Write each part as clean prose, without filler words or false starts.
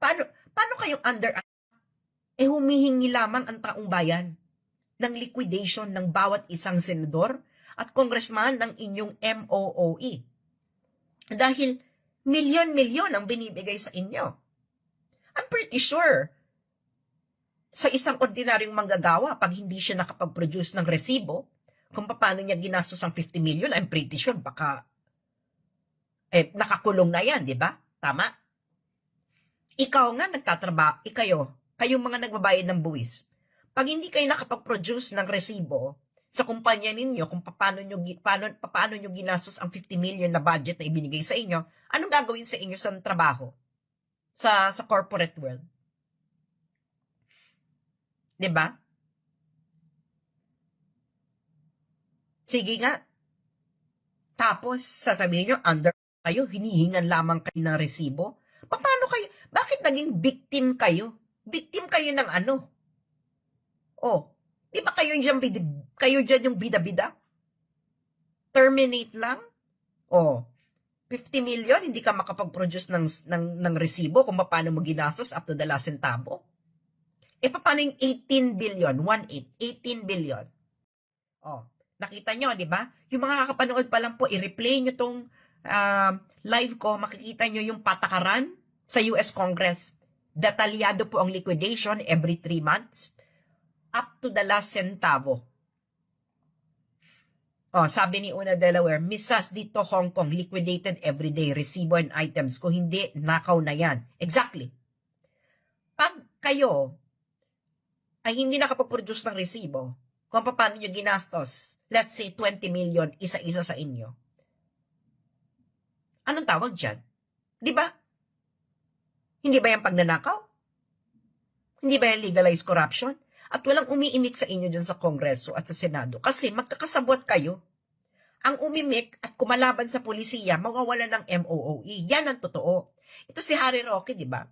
Paano kayong under humihingi lamang ang taong bayan ng liquidation ng bawat isang senador at congressman ng inyong MOOE. Dahil milyon-milyon ang binibigay sa inyo. I'm pretty sure sa isang ordinaryong manggagawa, pag hindi siya nakapag-produce ng resibo, kung paano niya ginastos ang 50 million, I'm pretty sure baka nakakulong na yan, di ba? Tama? Ikaw nga nagtatrabaho, kayong mga nagbabayad ng buwis. Pag hindi kayo nakapag-produce ng resibo sa kumpanya ninyo kung paano nyo ginastos ang 50 million na budget na ibinigay sa inyo, anong gagawin sa inyo sa trabaho? Sa corporate world? Diba? Sige nga. Tapos, sasabihin nyo, under kayo, hinihingan lamang kayo ng resibo. Paano kayo? Bakit naging victim kayo? Victim kayo ng ano? Oh, di ba kayo dyan yung bida-bida? Terminate lang? Oh, 50 million, hindi ka makapag-produce ng resibo kung paano mo ginastos up to the last centavo. Paano yung 18 billion? 18 billion. Oh, nakita nyo, di ba? Yung mga kakapanood pa lang po, i-replay nyo tong live ko, makikita nyo yung patakaran sa US Congress. Detalyado po ang liquidation every 3 months up to the last centavo. Oh, sabi ni Una Delaware, misas dito Hong Kong, liquidated everyday, resibo and items. Kung hindi, nakaw na yan. Exactly. Pag kayo ay hindi nakapag-produce ng resibo, kung paano nyo ginastos, let's say 20 million, isa-isa sa inyo. Anong tawag dyan? Di ba? Hindi ba yan pagnanakaw? Hindi ba yan legalized corruption? At walang umiimik sa inyo dyan sa Kongreso at sa Senado. Kasi magkakasabwat kayo. Ang umimik at kumalaban sa polisiya, mawawala ng MOOE. Yan ang totoo. Ito si Harry Roque, di ba?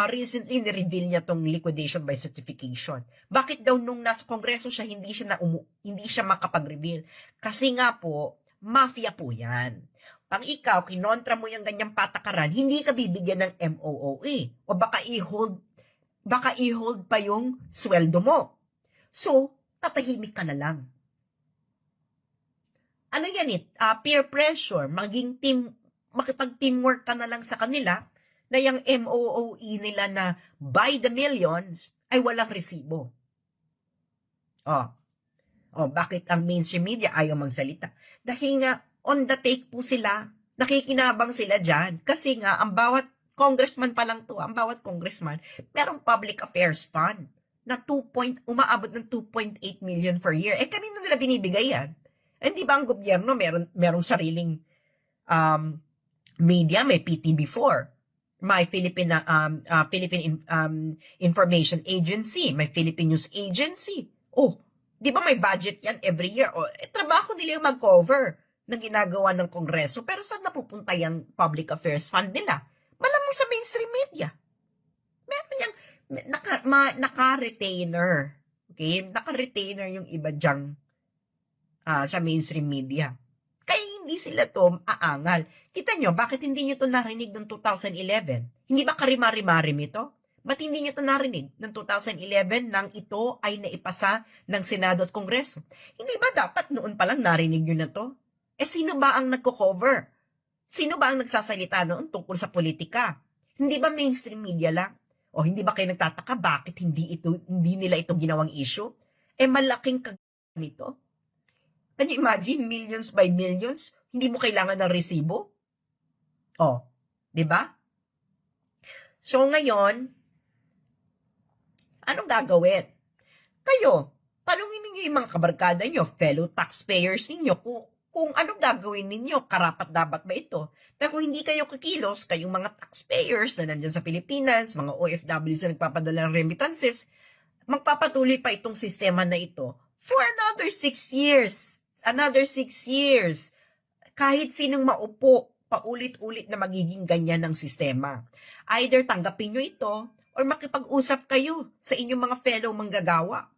Recently, nireveal niya tong liquidation by certification. Bakit daw nung nasa Kongreso siya, hindi siya makapag-reveal? Kasi nga po, mafia po yan. Pag ikaw, kinontra mo yung ganyang patakaran, hindi ka bibigyan ng MOOE. O baka i-hold pa yung sweldo mo. So, tatahimik ka na lang. Ano yan peer pressure, makipag-teamwork ka na lang sa kanila na yung MOOE nila na by the millions ay walang resibo. Bakit ang mainstream media ayaw magsalita? Dahil nga, on the take po sila, nakikinabang sila dyan. Kasi nga, ang bawat congressman pa lang to, ang bawat congressman, merong public affairs fund na umaabot ng 2.8 million per year. Kanino nila binibigay yan? Hindi ba ang gobyerno merong sariling media, may PTB4, may Philippine Information Agency, may Philippine News Agency. Di ba may budget yan every year? Trabaho nila yung mag-cover ng ginagawa ng Kongreso. Pero saan napupunta yung public affairs fund nila? Malamang sa mainstream media. Meron yung naka-retainer. Okay? Naka-retainer yung iba dyang sa mainstream media. Kaya hindi sila to aangal. Kita nyo, bakit hindi nyo to narinig noong 2011? Hindi ba karimari-marim ito? Ba't hindi nyo to narinig noong 2011 nang ito ay naipasa ng Senado at Kongreso? Hindi ba dapat noon pa lang narinig nyo na to? Sino ba ang nagko-cover? Sino ba ang nagsasalita noon tungkol sa politika? Hindi ba mainstream media lang? O hindi ba kayo nagtataka bakit hindi nila ito ginawang issue? Malaking nito. Can you imagine millions by millions? Hindi mo kailangan ng resibo? Di ba? So ngayon, anong gagawin? Kayo, tanungin ninyo yung mga kabarkada nyo, fellow taxpayers ninyo, kung anong gagawin ninyo, karapat-dapat ba ito? Na kung hindi kayo kikilos, kayong mga taxpayers na nandyan sa Pilipinas, mga OFWs na nagpapadala ng remittances, magpapatuloy pa itong sistema na ito for another 6 years. Another 6 years. Kahit sinong maupo, paulit-ulit na magiging ganyan ng sistema. Either tanggapin nyo ito, or makipag-usap kayo sa inyong mga fellow manggagawa.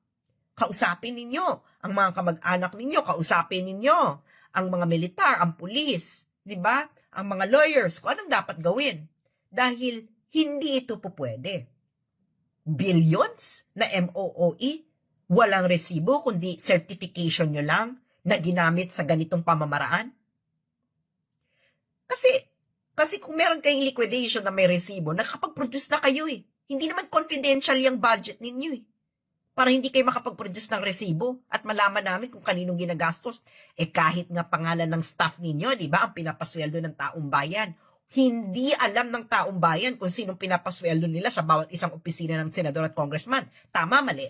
Kausapin ninyo ang mga kamag-anak ninyo, kausapin ninyo ang mga militar, ang pulis, di ba? Ang mga lawyers, kung anong dapat gawin. Dahil Hindi ito po pwede. Billions na MOOE, walang resibo, kundi certification nyo lang na ginamit sa ganitong pamamaraan. Kasi kung meron kayong liquidation na may resibo, nakapag-produce na kayo eh. Hindi naman confidential yung budget ninyo eh. Para hindi kayo makapag-produce ng resibo at malaman namin kung kaninong ginagastos. Kahit nga pangalan ng staff ninyo, di ba, ang pinapasweldo ng taong bayan. Hindi alam ng taong bayan kung sinong pinapasweldo nila sa bawat isang opisina ng senador at congressman. Tama, mali.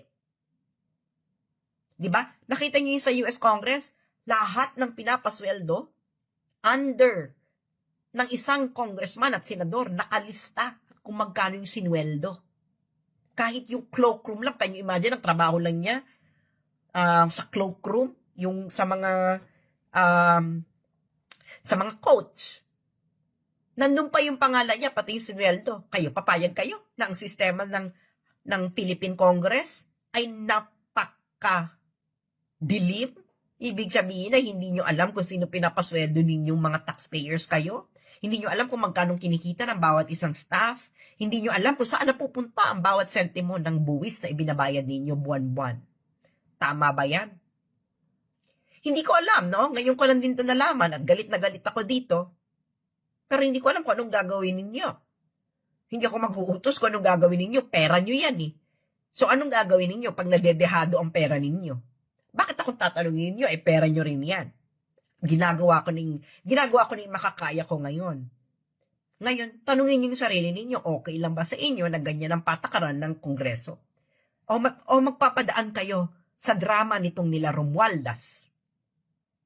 Di ba? Nakita niyo yung sa US Congress, lahat ng pinapasweldo under ng isang congressman at senador nakalista kung magkano yung sinweldo. Kahit yung cloakroom lang, can you imagine, ang trabaho lang niya sa cloakroom, yung sa mga coach. Nandun pa yung pangalan niya, pati yung sinweldo. Kayo, papayag kayo na ang sistema ng Philippine Congress ay napaka-dilim. Ibig sabihin na hindi nyo alam kung sino pinapasweldo ninyong mga taxpayers kayo. Hindi nyo alam kung magkano kinikita ng bawat isang staff. Hindi nyo alam kung saan napupunta ang bawat sentimo ng buwis na ibinabayad ninyo buwan-buwan. Tama ba yan? Hindi ko alam, no? Ngayon ko lang din ito nalaman at galit na galit ako dito. Pero hindi ko alam kung anong gagawin ninyo. Hindi ako mag-uutos kung anong gagawin ninyo. Pera nyo yan eh. So anong gagawin ninyo pag nadedehado ang pera ninyo? Bakit akong tatanungin ninyo? Pera nyo rin yan. Ginagawa ko ning makakaya ko ngayon. Ngayon, tanungin niyo yung sarili ninyo, okay lang ba sa inyo na ganyan ang patakaran ng Kongreso? O magpapadaan kayo sa drama nitong nila Romualdez